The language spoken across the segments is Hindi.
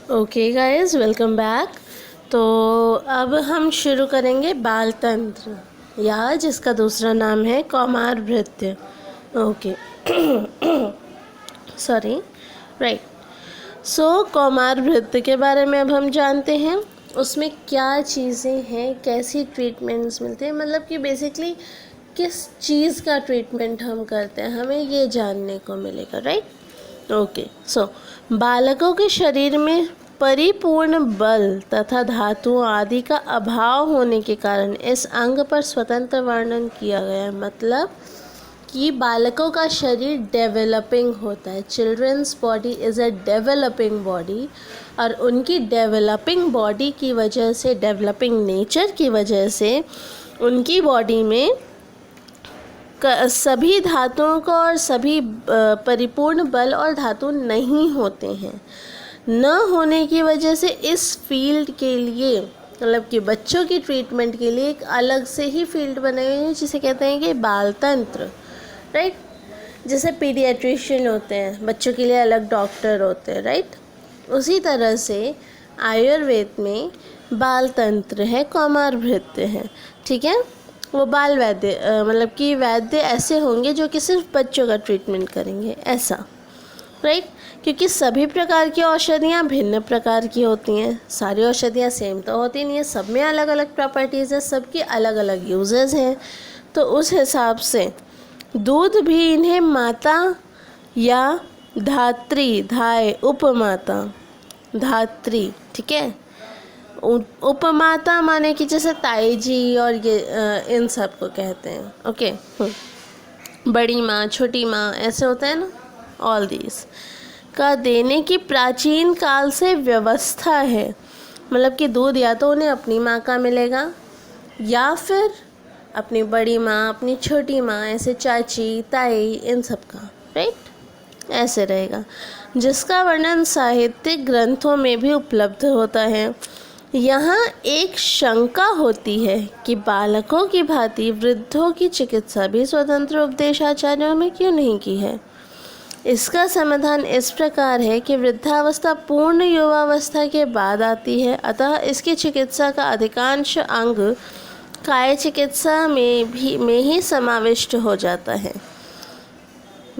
Okay guys, welcome back. तो अब हम शुरू करेंगे बाल तंत्र, या जिसका दूसरा नाम है कौमार भृत्य। Okay sorry, right. सो कौमार भृत्य के बारे में अब हम जानते हैं, उसमें क्या चीज़ें हैं, कैसी ट्रीटमेंट्स मिलते हैं, मतलब कि बेसिकली किस चीज़ का ट्रीटमेंट हम करते हैं, हमें ये जानने को मिलेगा, राइट। ओके, सो बालकों के शरीर में परिपूर्ण बल तथा धातुओं आदि का अभाव होने के कारण इस अंग पर स्वतंत्र वर्णन किया गया है। मतलब कि बालकों का शरीर डेवलपिंग होता है, children's body is a developing body, और उनकी डेवलपिंग बॉडी की वजह से, डेवलपिंग नेचर की वजह से उनकी बॉडी में सभी धातुओं का और सभी परिपूर्ण बल और धातु नहीं होते हैं। न होने की वजह से इस फील्ड के लिए, मतलब कि बच्चों की ट्रीटमेंट के लिए एक अलग से ही फील्ड बने हुए हैं, जिसे कहते हैं कि बाल तंत्र, राइट। जैसे पीडियाट्रिशियन होते हैं, बच्चों के लिए अलग डॉक्टर होते हैं, राइट। उसी तरह से आयुर्वेद में बाल तंत्र है, कौमार भृत्य है, ठीक है। वो बाल वैद्य, मतलब कि वैद्य ऐसे होंगे जो कि सिर्फ बच्चों का ट्रीटमेंट करेंगे, ऐसा, राइट। क्योंकि सभी प्रकार की औषधियाँ भिन्न प्रकार की होती हैं, सारी औषधियाँ सेम तो होती नहीं है, सब में अलग अलग प्रॉपर्टीज़ है, सबकी अलग अलग यूजेस हैं। तो उस हिसाब से दूध भी इन्हें माता या धात्री, धाय, उपमाता, धात्री, ठीक है। उपमाता माने कि जैसे ताई जी और ये इन सब को कहते हैं, ओके। बड़ी माँ, छोटी माँ, ऐसे होते हैं ना, ऑल दीज का देने की प्राचीन काल से व्यवस्था है। मतलब कि दूध या तो उन्हें अपनी माँ का मिलेगा या फिर अपनी बड़ी माँ, अपनी छोटी माँ, ऐसे चाची, ताई, इन सब का, राइट, ऐसे रहेगा, जिसका वर्णन साहित्यिक ग्रंथों में भी उपलब्ध होता है। यहाँ एक शंका होती है कि बालकों की भांति वृद्धों की चिकित्सा भी स्वतंत्र उपदेशाचार्यों में क्यों नहीं की है। इसका समाधान इस प्रकार है कि वृद्धावस्था पूर्ण युवावस्था के बाद आती है, अतः इसकी चिकित्सा का अधिकांश अंग काय चिकित्सा में ही समाविष्ट हो जाता है।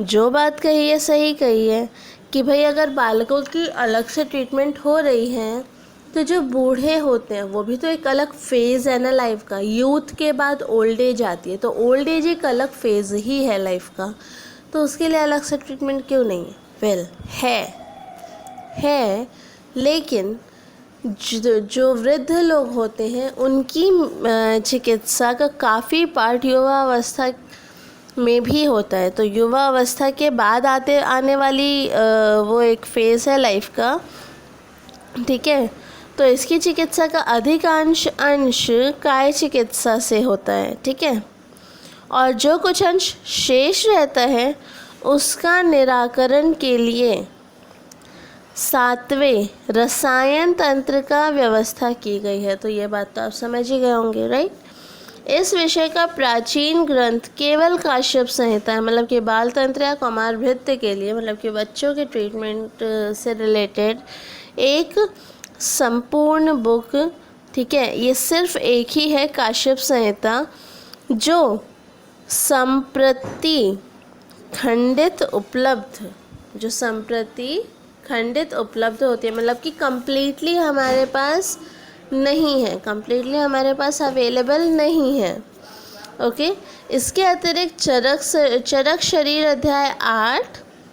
जो बात कही है सही कही है कि भाई अगर बालकों की अलग से ट्रीटमेंट हो रही है, तो जो बूढ़े होते हैं वो भी तो एक अलग फेज़ है ना लाइफ का। यूथ के बाद ओल्ड एज आती है, तो ओल्ड एज एक अलग फेज़ ही है लाइफ का, तो उसके लिए अलग से ट्रीटमेंट क्यों नहीं है। वेल, है लेकिन जो वृद्ध लोग होते हैं उनकी चिकित्सा का काफ़ी पार्ट युवावस्था में भी होता है। तो युवावस्था के बाद आने वाली वो एक फेज़ है लाइफ का, ठीक है। तो इसकी चिकित्सा का अधिकांश अंश काय चिकित्सा से होता है, ठीक है, और जो कुछ अंश शेष रहता है उसका निराकरण के लिए 7वें रसायन तंत्र का व्यवस्था की गई है। तो ये बात तो आप समझ ही गए होंगे, राइट। इस विषय का प्राचीन ग्रंथ केवल काश्यप संहिता है, मतलब कि बाल तंत्र या कौमार भृत्य के लिए, मतलब कि बच्चों के ट्रीटमेंट से रिलेटेड एक संपूर्ण बुक, ठीक है, ये सिर्फ एक ही है, काश्यप संहिता, जो संप्रति खंडित उपलब्ध होती है, मतलब कि कम्प्लीटली हमारे पास नहीं है, कम्प्लीटली हमारे पास अवेलेबल नहीं है, ओके। इसके अतिरिक्त चरक शरीर अध्याय 8,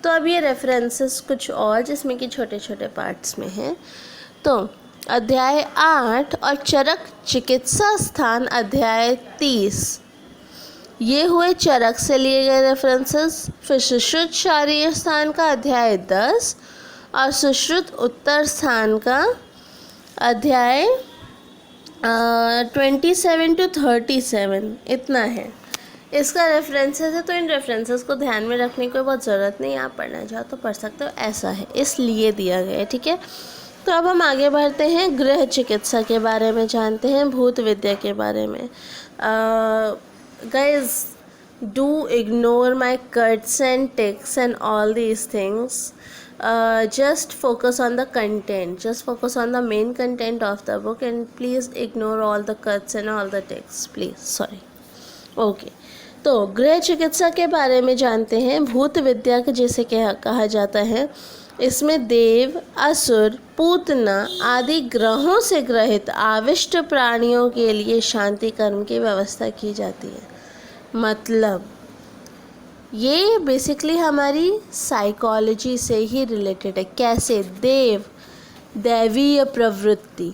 तो अब ये रेफरेंसेस कुछ और जिसमें कि छोटे छोटे पार्ट्स में हैं, तो अध्याय 8 और चरक चिकित्सा स्थान अध्याय 30, ये हुए चरक से लिए गए रेफरेंसेस। फिर सुश्रुत शारीर स्थान का अध्याय 10 और सुश्रुत उत्तर स्थान का अध्याय 27 to 37, इतना है इसका रेफरेंसेस है। तो इन रेफरेंसेस को ध्यान में रखने की बहुत ज़रूरत नहीं, आप पढ़ना चाहो तो पढ़ सकते हो, ऐसा है, इसलिए दिया गया है, ठीक है। तो अब हम आगे बढ़ते हैं, गृह चिकित्सा के बारे में जानते हैं, भूत विद्या के बारे में। Guys, do ignore my cuts and ticks and all these things. Just focus on the content, just focus on the main content of the book, and please ignore all the cuts and all the ticks, please. Sorry. Okay. तो गृह चिकित्सा के बारे में जानते हैं। भूत विद्या जिसे कहा जाता है, इसमें देव, असुर, पूतना आदि ग्रहों से ग्रहित आविष्ट प्राणियों के लिए शांति कर्म की व्यवस्था की जाती है। मतलब ये बेसिकली हमारी साइकोलॉजी से ही रिलेटेड है। कैसे? देव दैवीय प्रवृत्ति,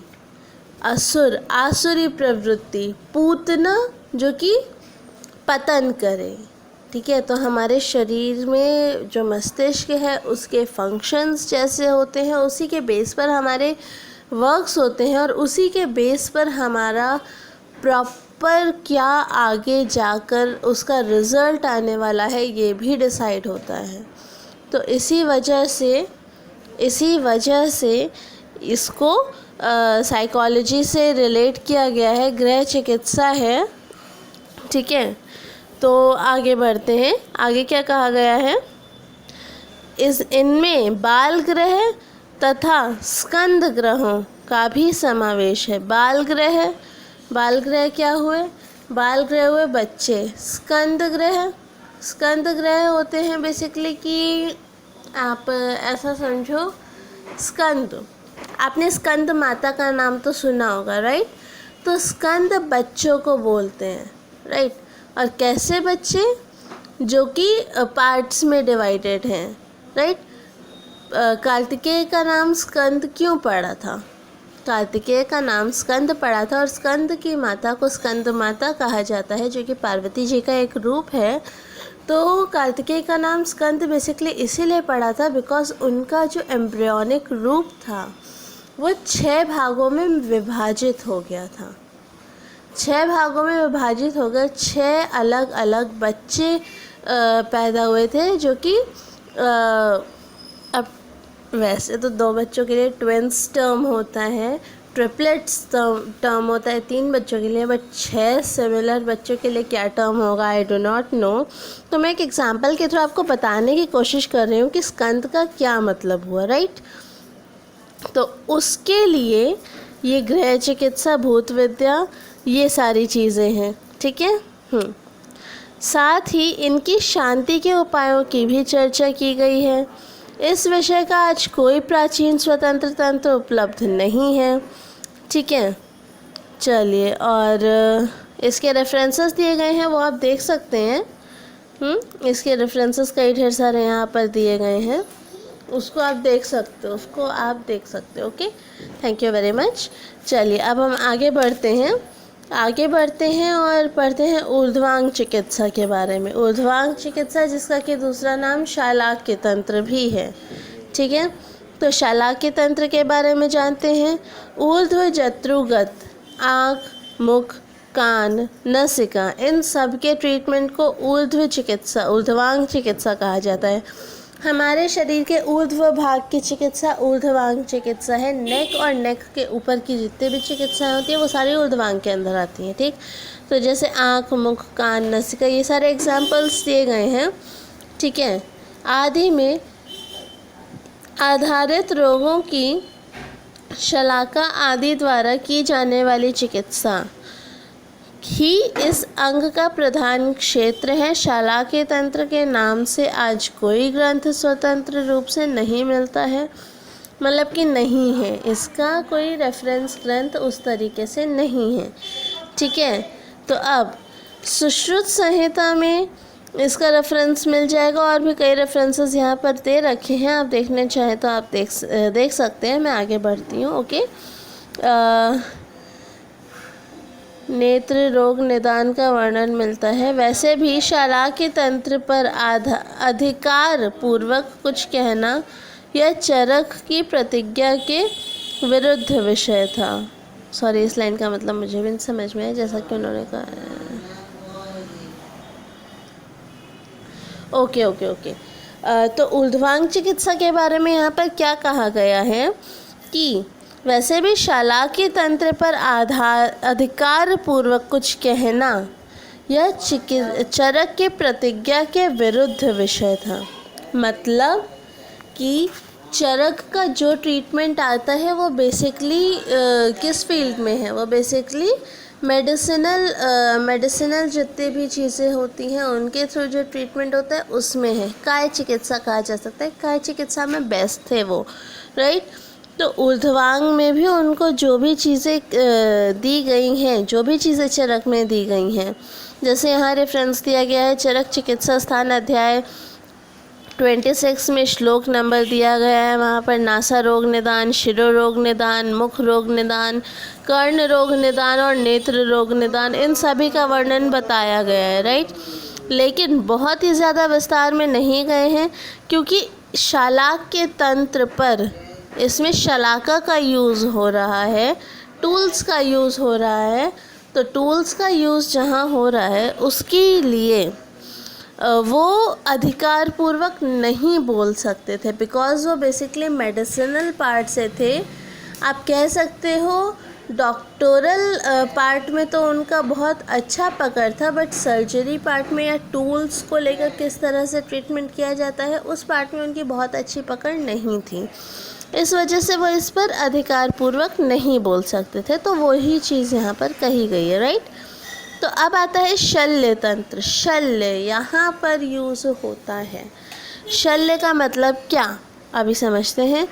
असुर आसुरी प्रवृत्ति, पूतना जो कि पतन करे। ठीक है, तो हमारे शरीर में जो मस्तिष्क है उसके फंक्शंस जैसे होते हैं, उसी के बेस पर हमारे वर्क्स होते हैं और उसी के बेस पर हमारा प्रॉपर क्या आगे जाकर उसका रिज़ल्ट आने वाला है ये भी डिसाइड होता है। तो इसी वजह से इसको साइकोलॉजी से रिलेट किया गया है, गृह चिकित्सा है। ठीक है, तो आगे बढ़ते हैं। आगे क्या कहा गया है? इनमें बाल ग्रह तथा स्कंद ग्रहों का भी समावेश है। बाल ग्रह क्या हुए? बाल ग्रह हुए बच्चे। स्कंद ग्रह होते हैं बेसिकली कि आप ऐसा समझो, स्कंद, आपने स्कंद माता का नाम तो सुना होगा, राइट? तो स्कंद बच्चों को बोलते हैं, राइट? और कैसे बच्चे? जो कि पार्ट्स में डिवाइडेड हैं, राइट? कार्तिकेय का नाम स्कंद क्यों पड़ा था? कार्तिकेय का नाम स्कंद पड़ा था और स्कंद की माता को स्कंद माता कहा जाता है, जो कि पार्वती जी का एक रूप है। तो कार्तिकेय का नाम स्कंद बेसिकली इसीलिए पड़ा था बिकॉज उनका जो एम्ब्रियोनिक रूप था वो 6 भागों में विभाजित हो गया था। 6 भागों में विभाजित होकर 6 अलग अलग बच्चे पैदा हुए थे, जो कि अब वैसे तो 2 बच्चों के लिए ट्विंस टर्म होता है, ट्रिपलेट्स टर्म होता है 3 बच्चों के लिए, बट 6 सिमिलर बच्चों के लिए क्या टर्म होगा आई डो नॉट नो। तो मैं एक एग्जांपल के थ्रू आपको बताने की कोशिश कर रही हूँ कि स्कंद का क्या मतलब हुआ, राइट? तो उसके लिए ये गृह चिकित्सा, भूत विद्या, ये सारी चीज़ें हैं। ठीक है। साथ ही इनकी शांति के उपायों की भी चर्चा की गई है। इस विषय का आज कोई प्राचीन स्वतंत्र तंत्र उपलब्ध नहीं है। ठीक है, चलिए, और इसके रेफरेंसेस दिए गए हैं, वो आप देख सकते हैं। इसके रेफरेंसेस कई ढेर सारे यहाँ पर दिए गए हैं, उसको आप देख सकते हो। Okay, thank you very much. चलिए, अब हम आगे बढ़ते हैं और पढ़ते हैं ऊर्ध्वांग चिकित्सा के बारे में। ऊर्ध्वांग चिकित्सा, जिसका कि दूसरा नाम शालाक्य तंत्र भी है। ठीक है, तो शालाक्य तंत्र के बारे में जानते हैं। ऊर्ध्व जत्रुगत आँख, मुख, कान, नासिका, इन सब के ट्रीटमेंट को ऊर्ध्वांग चिकित्सा कहा जाता है। हमारे शरीर के ऊर्ध्व भाग की चिकित्सा ऊर्ध्वांग चिकित्सा है। नेक और नेक के ऊपर की जितनी भी चिकित्साएं होती है वो सारी ऊर्ध्वांग के अंदर आती हैं। ठीक, तो जैसे आँख, मुख, कान, नासिका, ये सारे एग्जाम्पल्स दिए गए हैं। ठीक है, आदि में आधारित रोगों की शलाका आदि द्वारा की जाने वाली चिकित्सा ही इस अंग का प्रधान क्षेत्र है। शालाक्य तंत्र के नाम से आज कोई ग्रंथ स्वतंत्र रूप से नहीं मिलता है, मतलब कि नहीं है, इसका कोई रेफरेंस ग्रंथ उस तरीके से नहीं है। ठीक है, तो अब सुश्रुत संहिता में इसका रेफरेंस मिल जाएगा और भी कई रेफरेंसेस यहाँ पर दे रखे हैं, आप देखने चाहें तो आप देख सकते हैं। मैं आगे बढ़ती हूँ। ओके, नेत्र रोग निदान का वर्णन मिलता है। वैसे भी शालाक्य तंत्र पर अधिकार पूर्वक कुछ कहना यह चरक की प्रतिज्ञा के विरुद्ध विषय था। सॉरी, इस लाइन का मतलब मुझे भी नहीं समझ में है, जैसा कि उन्होंने कहा। ओके। तो ऊर्ध्वांग चिकित्सा के बारे में यहाँ पर क्या कहा गया है कि वैसे भी शालाक्य तंत्र पर अधिकार पूर्वक कुछ कहना यह चरक के प्रतिज्ञा के विरुद्ध विषय था। मतलब कि चरक का जो ट्रीटमेंट आता है वो बेसिकली किस फील्ड में है, वो बेसिकली मेडिसिनल जितनी भी चीज़ें होती हैं उनके थ्रू जो ट्रीटमेंट होता है उसमें है। काय चिकित्सा कहा जा सकता है, काय चिकित्सा में बेस्ट थे वो, राइट। तो ऊर्ध्वांग में भी उनको जो भी चीज़ें दी गई हैं, जो भी चीज़ें चरक में दी गई हैं, जैसे यहाँ रेफरेंस दिया गया है चरक चिकित्सा स्थान अध्याय 26 में श्लोक नंबर दिया गया है। वहाँ पर नासा रोग निदान, शिरो रोग निदान, मुख रोग निदान, कर्ण रोग निदान और नेत्र रोग निदान, इन सभी का वर्णन बताया गया है, राइट। लेकिन बहुत ही ज़्यादा विस्तार में नहीं गए हैं क्योंकि शालाक के तंत्र पर इसमें शलाका का यूज़ हो रहा है, टूल्स का यूज़ हो रहा है। तो टूल्स का यूज़ जहाँ हो रहा है उसके लिए वो अधिकार पूर्वक नहीं बोल सकते थे, बिकॉज़ वो बेसिकली मेडिसिनल पार्ट से थे। आप कह सकते हो डॉक्टोरल पार्ट में तो उनका बहुत अच्छा पकड़ था, बट सर्जरी पार्ट में या टूल्स को लेकर किस तरह से ट्रीटमेंट किया जाता है उस पार्ट में उनकी बहुत अच्छी पकड़ नहीं थी। इस वजह से वो इस पर अधिकार पूर्वक नहीं बोल सकते थे। तो वही चीज़ यहाँ पर कही गई है, राइट। तो अब आता है शल्य तंत्र। शल्य यहाँ पर यूज़ होता है। शल्य का मतलब क्या, अभी समझते हैं।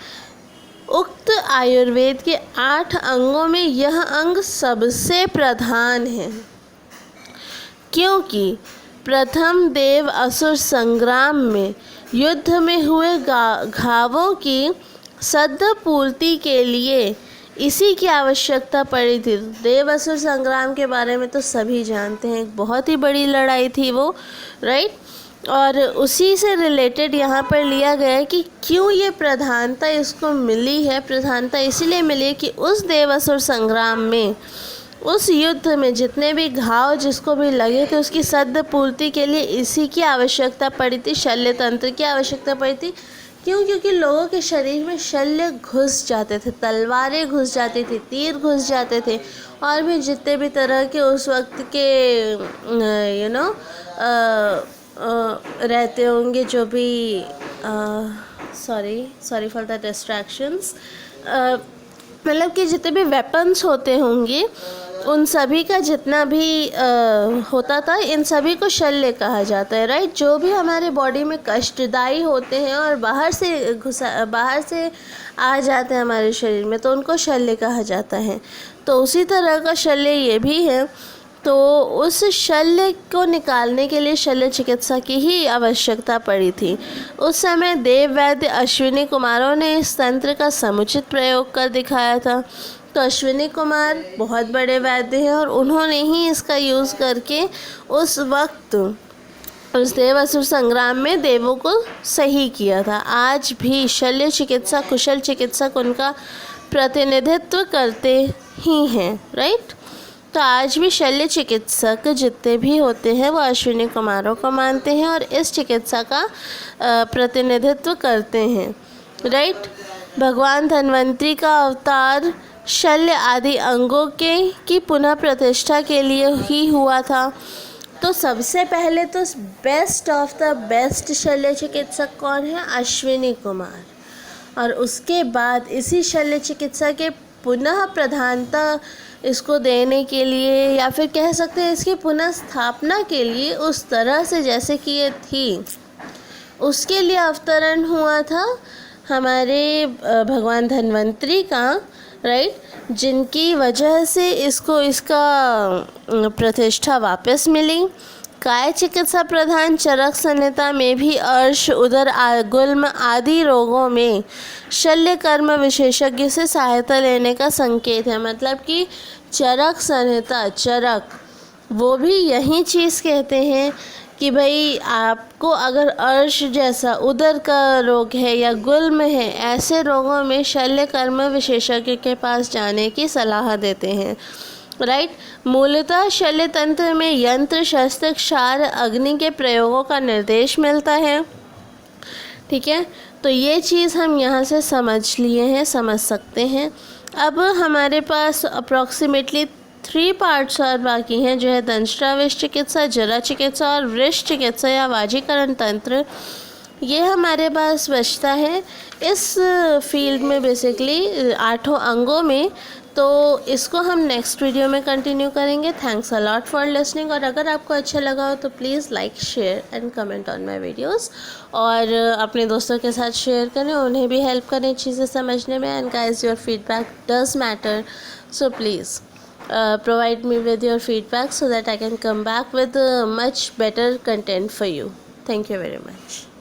उक्त आयुर्वेद के 8 अंगों में यह अंग सबसे प्रधान है, क्योंकि प्रथम देव असुर संग्राम में युद्ध में हुए घावों की सद्पूर्ति के लिए इसी की आवश्यकता पड़ी थी। देव असुर संग्राम के बारे में तो सभी जानते हैं, एक बहुत ही बड़ी लड़ाई थी वो, राइट। और उसी से रिलेटेड यहाँ पर लिया गया है कि क्यों ये प्रधानता इसको मिली है। प्रधानता इसीलिए मिली है कि उस देव असुर संग्राम में, उस युद्ध में जितने भी घाव जिसको भी लगे थे उसकी सद्पूर्ति के लिए इसी की आवश्यकता पड़ी थी, शल्य तंत्र की आवश्यकता पड़ी थी। क्यों? क्योंकि लोगों के शरीर में शल्य घुस जाते थे, तलवारें घुस जाती थी, तीर घुस जाते थे, और भी जितने भी तरह के उस वक्त के रहते होंगे जो भी सॉरी फॉर द डिस्ट्रैक्शंस, मतलब कि जितने भी वेपन्स होते होंगे उन सभी का जितना भी होता था, इन सभी को शल्य कहा जाता है, राइट। जो भी हमारे बॉडी में कष्टदायी होते हैं और बाहर से आ जाते हैं हमारे शरीर में, तो उनको शल्य कहा जाता है। तो उसी तरह का शल्य ये भी है। तो उस शल्य को निकालने के लिए शल्य चिकित्सा की ही आवश्यकता पड़ी थी। उस समय देव वैद्य अश्विनी कुमारों ने इस तंत्र का समुचित प्रयोग कर दिखाया था। तो अश्विनी कुमार बहुत बड़े वैद्य हैं और उन्होंने ही इसका यूज़ करके उस वक्त उस देव असुर संग्राम में देवों को सही किया था। आज भी शल्य चिकित्सा कुशल चिकित्सक उनका प्रतिनिधित्व करते ही हैं, राइट। तो आज भी शल्य चिकित्सक जितने भी होते हैं वो अश्विनी कुमारों को मानते हैं और इस चिकित्सा का प्रतिनिधित्व करते हैं, राइट। भगवान धन्वंतरी का अवतार शल्य आदि अंगों की पुनः प्रतिष्ठा के लिए ही हुआ था। तो सबसे पहले तो बेस्ट ऑफ द बेस्ट शल्य चिकित्सक कौन है? अश्विनी कुमार। और उसके बाद इसी शल्य चिकित्सा के पुनः प्रधानता इसको देने के लिए, या फिर कह सकते हैं इसकी पुनः स्थापना के लिए, उस तरह से जैसे कि ये थी उसके लिए अवतरण हुआ था हमारे भगवान धन्वंतरी का, राइट, जिनकी वजह से इसका प्रतिष्ठा वापस मिली। काय चिकित्सा प्रधान चरक संहिता में भी अर्श, उदर, गुल्म आदि रोगों में शल्य कर्म विशेषज्ञ से सहायता लेने का संकेत है। मतलब कि चरक संहिता, चरक वो भी यही चीज़ कहते हैं कि भाई आपको अगर अर्श जैसा उदर का रोग है या गुल्म है, ऐसे रोगों में शल्य कर्म विशेषज्ञ के पास जाने की सलाह देते हैं, राइट। मूलतः शल्य तंत्र में यंत्र, शस्त्र, क्षार, अग्नि के प्रयोगों का निर्देश मिलता है, ठीक है। तो ये चीज़ हम यहाँ से समझ लिए हैं, समझ सकते हैं। अब हमारे पास अप्रॉक्सीमेटली 3 पार्ट्स और बाकी हैं, जो है दंष्ट्राविष चिकित्सा, जरा चिकित्सा और वृष चिकित्सा या वाजीकरण तंत्र। ये हमारे पास बचता है इस फील्ड में बेसिकली 8 अंगों में। तो इसको हम नेक्स्ट वीडियो में कंटिन्यू करेंगे। Thanks a lot for listening. और अगर आपको अच्छा लगा हो तो please like, share and comment on my videos, और अपने दोस्तों के साथ शेयर करें, उन्हें भी हेल्प करें चीज़ें समझने में। And guys, your feedback does matter, so please provide me with your feedback so that I can come back with much better content for you. Thank you very much.